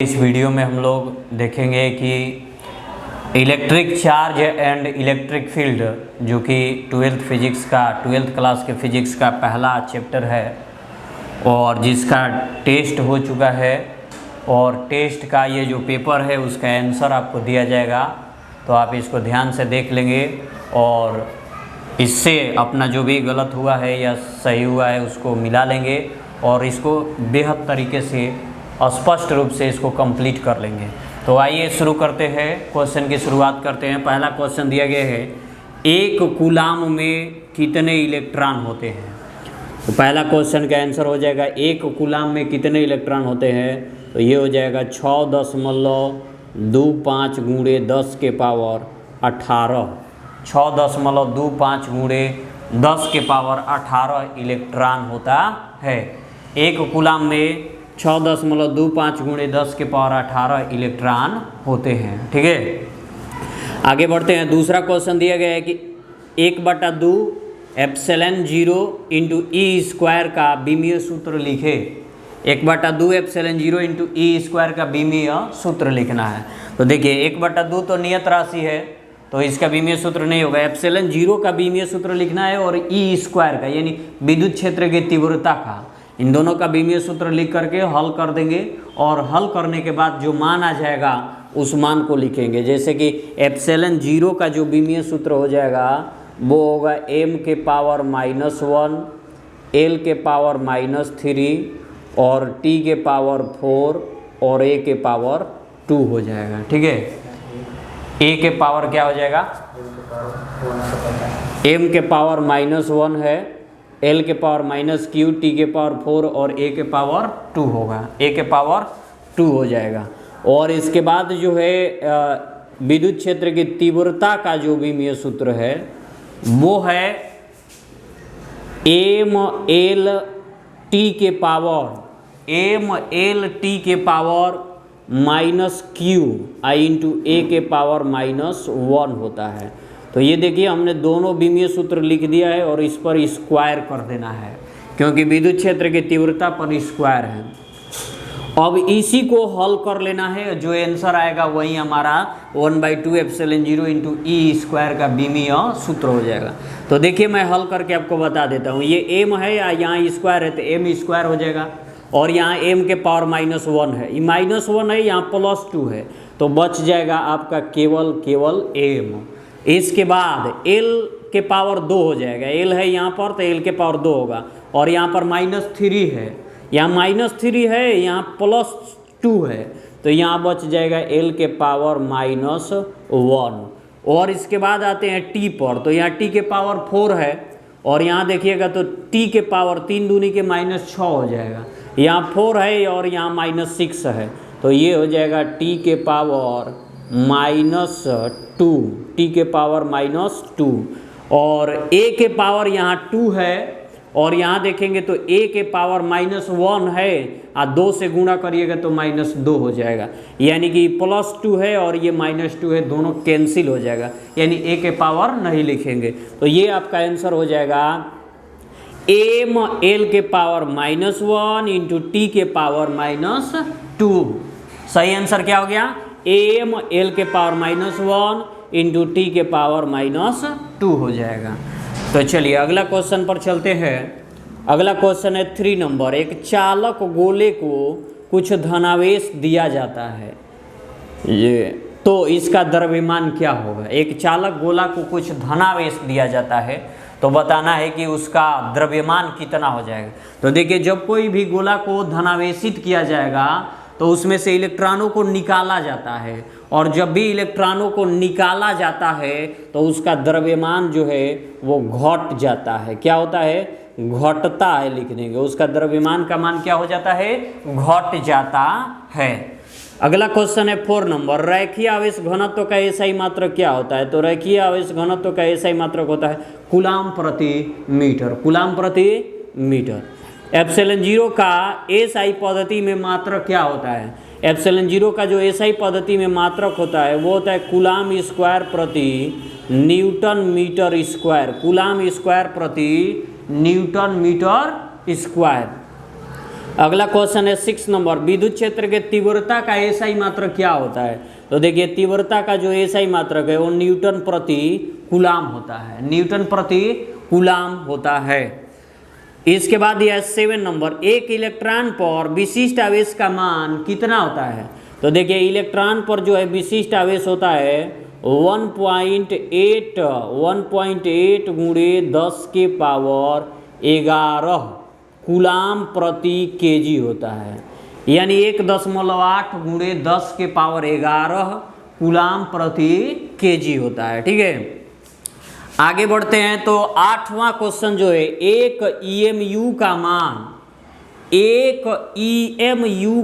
इस वीडियो में हम लोग देखेंगे कि electric charge and electric field जो कि ट्वेल्थ क्लास के फिजिक्स का पहला चैप्टर है और जिसका टेस्ट हो चुका है और टेस्ट का ये जो पेपर है उसका आंसर आपको दिया जाएगा। तो आप इसको ध्यान से देख लेंगे और इससे अपना जो भी गलत हुआ है या सही हुआ है उसको मिला लेंगे और इसको बेहद तरीके से स्पष्ट रूप से इसको कंप्लीट कर लेंगे। तो आइए शुरू करते हैं, क्वेश्चन की शुरुआत करते हैं। पहला क्वेश्चन दिया गया है, एक कूलाम में कितने इलेक्ट्रॉन होते हैं। तो पहला क्वेश्चन का आंसर हो जाएगा एक कूलाम में कितने इलेक्ट्रॉन होते हैं। तो ये हो जाएगा 6.25 गुणे 10 के पावर 18। 6.25 गुणे 10 के पावर 18 इलेक्ट्रॉन होता है। एक कूलाम में 6.25 गुणे 10 के पावर 18 इलेक्ट्रॉन होते हैं। ठीक है, आगे बढ़ते हैं। दूसरा क्वेश्चन दिया गया है कि 1/2 एप्सिलॉन 0 इंटू ई स्क्वायर का बीमीय सूत्र लिखे। 1/2 एप्सिलॉन 0 इंटू ई स्क्वायर का बीमीय सूत्र लिखना है। तो देखिए 1/2 तो नियत राशि है तो इसका बीमीय सूत्र नहीं होगा। एप्सिलॉन 0 का बीमीय सूत्र लिखना है और ई स्क्वायर का यानी विद्युत क्षेत्र की तीव्रता का, इन दोनों का बीमीय सूत्र लिख करके हल कर देंगे और हल करने के बाद जो मान आ जाएगा उस मान को लिखेंगे। जैसे कि एप्सिलॉन 0 का जो बीमीय सूत्र हो जाएगा वो होगा m के पावर -1, l के पावर -3 और t के पावर 4 और a के पावर 2 हो जाएगा। ठीक है, a के पावर क्या हो जाएगा, m के पावर -1 है, l के पावर -q, t के पावर 4 और a के पावर 2 होगा। a के पावर 2 हो जाएगा। और इसके बाद जो है विद्युत क्षेत्र की तीव्रता का जो बीमीय सूत्र है वो है m_l_t के पावर -q इंटू a के पावर -1 होता है। तो ये देखिए हमने दोनों बीमीय सूत्र लिख दिया है और इस पर स्क्वायर कर देना है क्योंकि विद्युत क्षेत्र की तीव्रता पर स्क्वायर है। अब इसी को हल कर लेना है, जो आंसर आएगा वही हमारा 1/2 एप्सिलॉन 0 इंटू ई स्क्वायर का बीमीय सूत्र हो जाएगा। तो देखिए मैं हल करके आपको बता देता हूँ। ये m है या यहाँ स्क्वायर है तो m स्क्वायर हो जाएगा और यहाँ m के पावर -1 है, ये -1 है, यहाँ +2 है तो बच जाएगा आपका केवल m। इसके बाद l के पावर 2 हो जाएगा, l है यहाँ पर तो l के पावर 2 होगा और यहाँ पर -3 है, यहाँ -3 है, यहाँ +2 है तो यहाँ बच जाएगा l के पावर -1। और इसके बाद आते हैं t पर, तो यहाँ t के पावर 4 है और यहाँ देखिएगा तो t के पावर 3 दूनी के -6 हो जाएगा, यहाँ 4 है और यहाँ -6 है तो ये हो जाएगा t के पावर -2, t के पावर -2 और a के पावर यहाँ 2 है और यहाँ देखेंगे तो a के पावर -1 है और 2 से गुणा करिएगा तो -2 हो जाएगा, यानी कि +2 है और ये -2 है, दोनों कैंसिल हो जाएगा यानी a के पावर नहीं लिखेंगे। तो ये आपका आंसर हो जाएगा m_l के पावर -1 इंटू t के पावर -2। सही आंसर क्या हो गया, m_l के पावर -1 इंटू t के पावर -2 हो जाएगा। तो चलिए अगला क्वेश्चन पर चलते हैं। अगला क्वेश्चन है 3 नंबर। एक चालक गोले को कुछ धनावेश दिया जाता है, ये तो इसका द्रव्यमान क्या होगा। एक चालक गोला को कुछ धनावेश दिया जाता है तो बताना है कि उसका द्रव्यमान कितना हो जाएगा। तो देखिए जब कोई भी गोला को धनावेशित किया जाएगा तो उसमें से इलेक्ट्रॉनों को निकाला जाता है और जब भी इलेक्ट्रॉनों को निकाला जाता है तो उसका द्रव्यमान जो है वो घट जाता है। क्या होता है, घटता है, लिख देंगे उसका द्रव्यमान का मान क्या हो जाता है, घट जाता है। अगला क्वेश्चन है 4 नंबर। रैखिक आवेश घनत्व का एसआई मात्रक क्या होता है। तो रैखिक आवेश घनत्व का एसआई मात्रक होता है कूलाम प्रति मीटर, कूलाम प्रति मीटर। एप्सिलॉन 0 का एसआई पद्धति में मात्रक क्या होता है। एप्सिलॉन 0 का जो एसआई पद्धति में मात्रक होता है वो होता है कूलाम स्क्वायर प्रति newton metre square, coulomb square प्रति न्यूटन मीटर स्क्वायर। अगला क्वेश्चन है 6 नंबर, विद्युत क्षेत्र के तीव्रता का एसआई मात्रक क्या होता है? तो देखिए तीव्रता का जो एसआई मात्रक है वो न्यूटन प्रति कूलाम होता है, न्यूटन प्रति कूलाम होता है। इसके बाद यह 7 नंबर, एक इलेक्ट्रॉन पर विशिष्ट आवेश का मान कितना होता है? तो देखिए इलेक्ट्रॉन पर जो है विशिष्ट आवेश होता है 1.8 गुणे 10⁻11 कूलाम प्रति केजी होता है, यानी 1.8 गुणे 10⁻11 कूलाम प्रति केजी होता है। ठीक है, आगे बढ़ते हैं तो 8वां क्वेश्चन जो है, एक EMU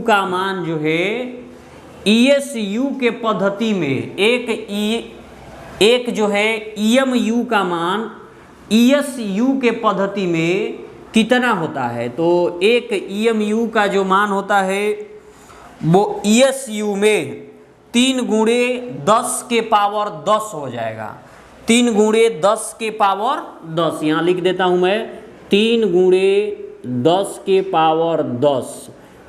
का मान जो है ESU के पद्धति में एक जो है EMU का मान ESU के पद्धति में कितना होता है? तो एक EMU का जो मान होता है वो ESU में 3 गुणे 10⁻10 हो जाएगा, 3 गुणे 10⁻10, यहाँ लिख देता हूँ मैं 3 गुणे 10⁻10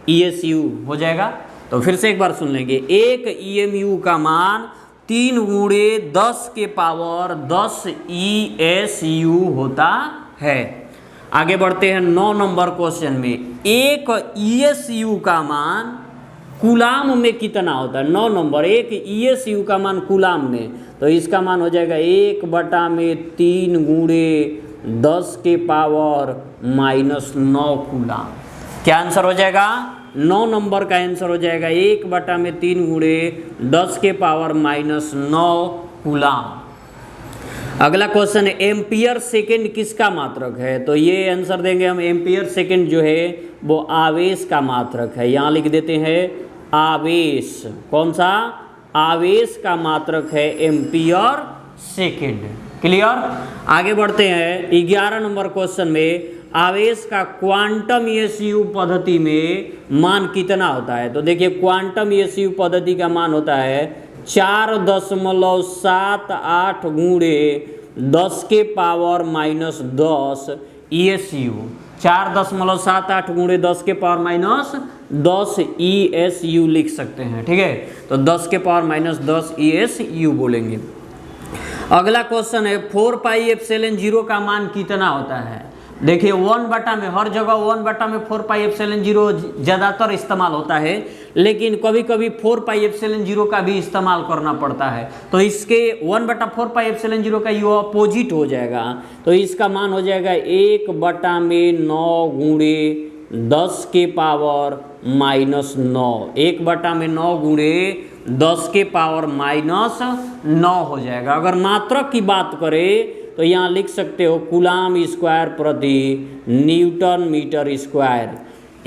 ESU हो जाएगा। तो फिर से एक बार सुन लेंगे, एक EMU का मान 3 गुणे 10⁻10 ESU होता है। आगे बढ़ते हैं 9 नंबर क्वेश्चन में, एक ESU का मान कूलाम में कितना होता है? 9 नंबर, एक ESU का मान कूलाम में, तो इसका मान हो जाएगा 1/3 गुणे 10⁻⁻9 कूलाम। क्या आंसर हो जाएगा? 9 नंबर का आंसर हो जाएगा 1/3 गुणे 10⁻⁻9 कूलाम। अगला क्वेश्चन है, एम्पियर सेकेंड किसका मात्रक है? तो ये आंसर देंगे हम, एम्पियर सेकेंड जो है वो आवेश का मात्रक है, यहाँ लिख देते हैं आवेश। कौन सा? आवेश का मात्रक है एम्पियर सेकेंड। क्लियर? आगे बढ़ते हैं 11 नंबर क्वेश्चन में, आवेश का क्वांटम ESU पद्धति में मान कितना होता है? तो देखिए क्वांटम ESU पद्धति का मान होता है 4.78 गुणे 10⁻⁻10 ESU, 4.78 गुणे 10⁻⁻10 ESU लिख सकते हैं। ठीक है, तो 10⁻⁻10 ESU बोलेंगे। अगला क्वेश्चन है, 4πε0 का मान कितना होता है? देखिए 1/, में हर जगह 1/में 4πε0 ज़्यादातर इस्तेमाल होता है, लेकिन कभी कभी 4πε0 का भी इस्तेमाल करना पड़ता है। तो इसके 1/4πε0 का ये अपोजिट हो जाएगा, तो इसका मान हो जाएगा 1/9 गुणे 10⁻⁻9, 1/9 गुणे 10⁻⁻9 हो जाएगा। अगर मात्रक की बात करें तो यहाँ लिख सकते हो कूलाम स्क्वायर प्रति न्यूटन मीटर स्क्वायर,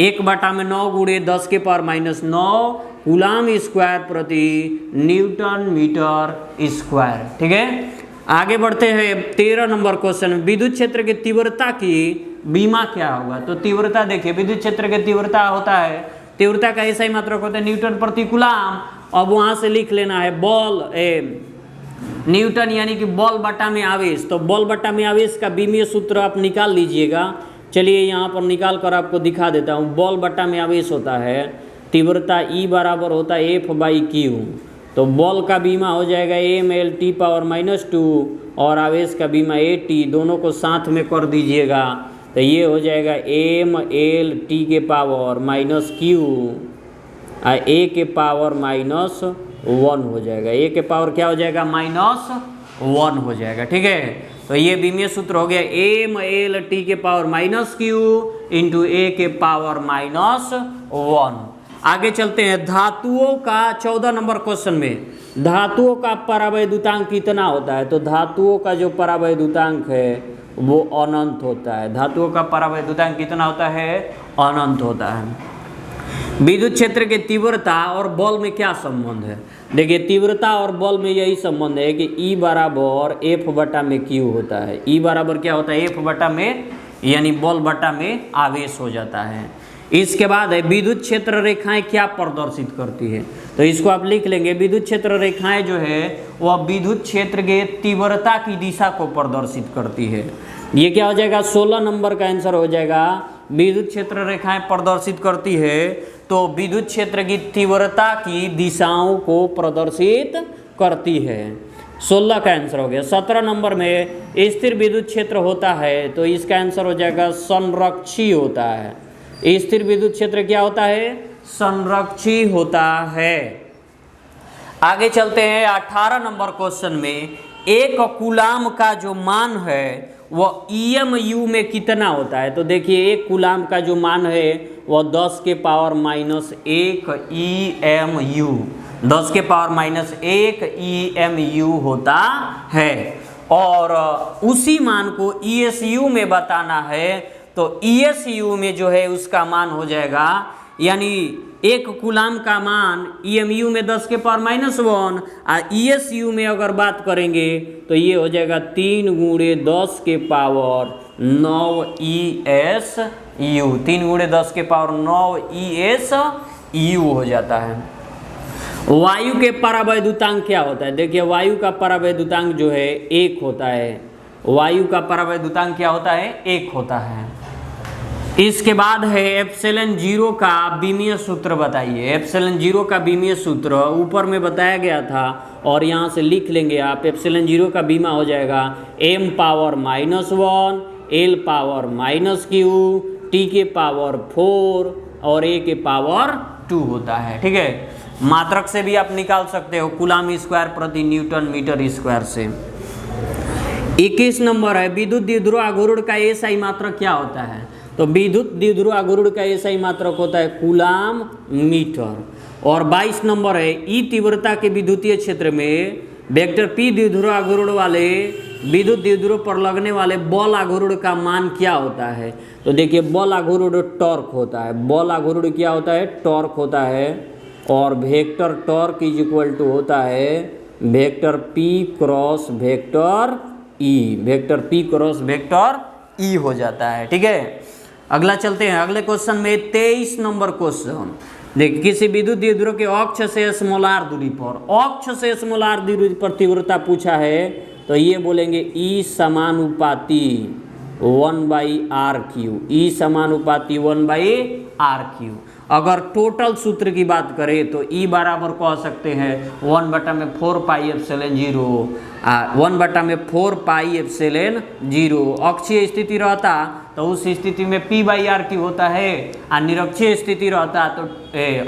1/9 गुणे 10⁻⁻9 कूलाम स्क्वायर प्रति न्यूटन मीटर स्क्वायर। ठीक है, आगे बढ़ते हैं 13 नंबर क्वेश्चन, विद्युत क्षेत्र की तीव्रता की बीमा क्या होगा? तो तीव्रता देखिए, विद्युत क्षेत्र की तीव्रता होता है, तीव्रता का ऐसा ही मात्रक होता है न्यूटन प्रति कूलाम। अब वहाँ से लिख लेना है बॉल न्यूटन, यानी कि बॉल बटा में आवेश। तो बॉल बटा में आवेश का बीमीय सूत्र आप निकाल लीजिएगा। चलिए यहाँ पर निकाल कर आपको दिखा देता हूँ। बॉल बटा में आवेश होता है, तीव्रता E बराबर होता है F/Q। तो बॉल का बीमा हो जाएगा mL⁻⁻2 और आवेश का बीमा AT, दोनों को साथ में कर दीजिएगा तो ये हो जाएगा mL⁻⁻Q A⁻⁻1 हो जाएगा। A के पावर क्या हो जाएगा? -1 हो जाएगा। ठीक है, तो ये बीमीय सूत्र हो गया mL⁻⁻Q इंटू A⁻⁻1। आगे चलते हैं धातुओं का 14 नंबर क्वेश्चन में, धातुओं का परावैद्युतांक कितना होता है? तो धातुओं का जो परावैद्युतांक है वो अनंत होता है। धातुओं का परावैद्युतांक कितना होता है? अनंत होता है। विद्युत क्षेत्र के तीव्रता और बल में क्या संबंध है? देखिए तीव्रता और बल में यही संबंध है कि E बराबर F/Q होता है। E बराबर क्या होता है? F/, यानी बल बटा में आवेश हो जाता है। इसके बाद है विद्युत क्षेत्र रेखाएं क्या प्रदर्शित करती है? तो इसको आप लिख लेंगे, विद्युत क्षेत्र रेखाएं जो है वह विद्युत क्षेत्र के तीव्रता की दिशा को प्रदर्शित करती है। ये क्या हो जाएगा? 16 नंबर का आंसर हो जाएगा विद्युत क्षेत्र रेखाएं प्रदर्शित करती है, तो विद्युत क्षेत्र की तीव्रता की दिशाओं को प्रदर्शित करती है। 16 का आंसर हो गया। 17 नंबर में स्थिर विद्युत क्षेत्र होता है, तो इसका आंसर हो जाएगा संरक्षी होता है। स्थिर विद्युत क्षेत्र क्या होता है? संरक्षी होता है। आगे चलते हैं 18 नंबर क्वेश्चन में, एक कूलाम का जो मान है वह EMU में कितना होता है? तो देखिए एक कूलाम का जो मान है वह 10 के पावर माइनस 1 EMU, 10 के पावर माइनस 1 EMU होता है। और उसी मान को ESU में बताना है, तो ESU में जो है उसका मान हो जाएगा, यानी एक कूलाम का मान EMU में 10 के पावर माइनस 1 और ESU में अगर बात करेंगे तो ये हो जाएगा 3 गुणे 10 के पावर 9 ESU, 3 गुणे 10 के पावर 9 ESU हो जाता है। वायु के परावैद्युतांक क्या होता है? देखिए वायु का परावैद्युतांक जो है 1 होता है। वायु का परावैद्युतांक क्या होता है? 1 होता है। इसके बाद है एप्सिलॉन 0 का विमीय सूत्र बताइए। एप्सिलॉन 0 का विमीय सूत्र ऊपर में बताया गया था और यहाँ से लिख लेंगे आप। एप्सिलॉन 0 का बीमा हो जाएगा m power minus 1 l power minus q t के पावर 4 और a के पावर 2 होता है। ठीक है, मात्रक से भी आप निकाल सकते हो, कूलाम स्क्वायर प्रति न्यूटन मीटर स्क्वायर से। 21 नंबर है, विद्युत द्विध्रुव आघूर्ण का एसआई मात्रक क्या होता है? तो विद्युत द्विध्रुव आघूर्ण का एसआई मात्रक होता है कूलाम मीटर। और 22 नंबर है, ई तीव्रता के विद्युतीय क्षेत्र में वेक्टर पी द्विध्रुव आघूर्ण वाले विद्युत द्विध्रुव पर लगने वाले बल आघूर्ण का मान क्या होता है? तो देखिए बल आघूर्ण टॉर्क होता है। बल आघूर्ण क्या होता है? टॉर्क होता है। और vector torque is equal to होता है vector P cross vector E, vector P cross vector E हो जाता है। ठीक है, अगला चलते हैं। अगले क्वेश्चन में 23 नंबर क्वेश्चन देखिए, किसी विद्युत द्विध्रुव के अक्ष से स्मॉलर दूरी पर, अक्ष से स्मॉलर दूरी पर तीव्रता पूछा है, तो ये बोलेंगे ई समानुपाती 1/r³, ई समानुपाती 1/r³। अगर टोटल सूत्र की बात करें तो ई बराबर कह सकते हैं 1/4 पाई एप्सिलॉन 0, 1/4 पाई एप्सिलॉन 0। अक्षीय स्थिति रहता तो उस स्थिति में P/r³ होता है, और निरक्षीय स्थिति रहता तो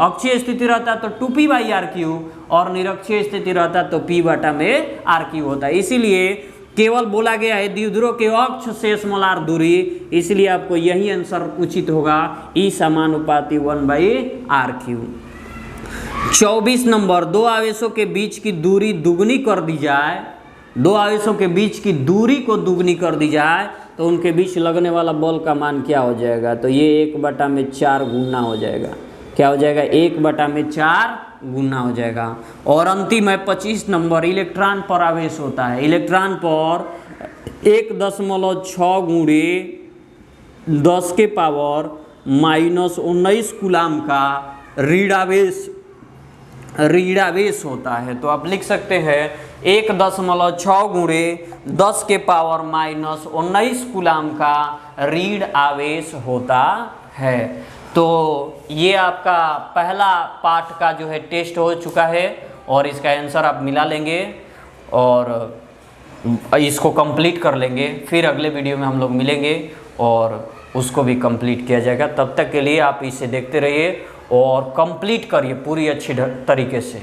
अक्षीय स्थिति रहता तो 2P/r³ और निरक्षीय स्थिति रहता तो P/r³ होता है। इसीलिए केवल बोला गया है द्विध्रुव के अक्ष से स्मॉलर दूरी, इसलिए आपको यही आंसर उचित होगा, ई समानुपाती 1/r³। 24 नंबर, दो आवेशों के बीच की दूरी दुगनी कर दी जाए, दो आवेशों के बीच की दूरी को दुगनी कर दी जाए तो उनके बीच लगने वाला बल का मान क्या हो जाएगा? तो ये 1/4 गुना हो जाएगा। क्या हो जाएगा? 1/4 गुना हो जाएगा। और अंतिम है 25 नंबर, इलेक्ट्रॉन पर आवेश होता है। इलेक्ट्रॉन पर 1.6 गुणे 10 के पावर माइनस 19 कूलाम का ऋणावेश होता है। तो आप लिख सकते हैं 1.6 गुणे 10 के पावर माइनस 19 कूलाम का ऋण आवेश होता है। तो ये आपका पहला पार्ट का जो है टेस्ट हो चुका है और इसका आंसर आप मिला लेंगे और इसको कंप्लीट कर लेंगे। फिर अगले वीडियो में हम लोग मिलेंगे और उसको भी कंप्लीट किया जाएगा। तब तक के लिए आप इसे देखते रहिए और कंप्लीट करिए पूरी अच्छी तरीके से।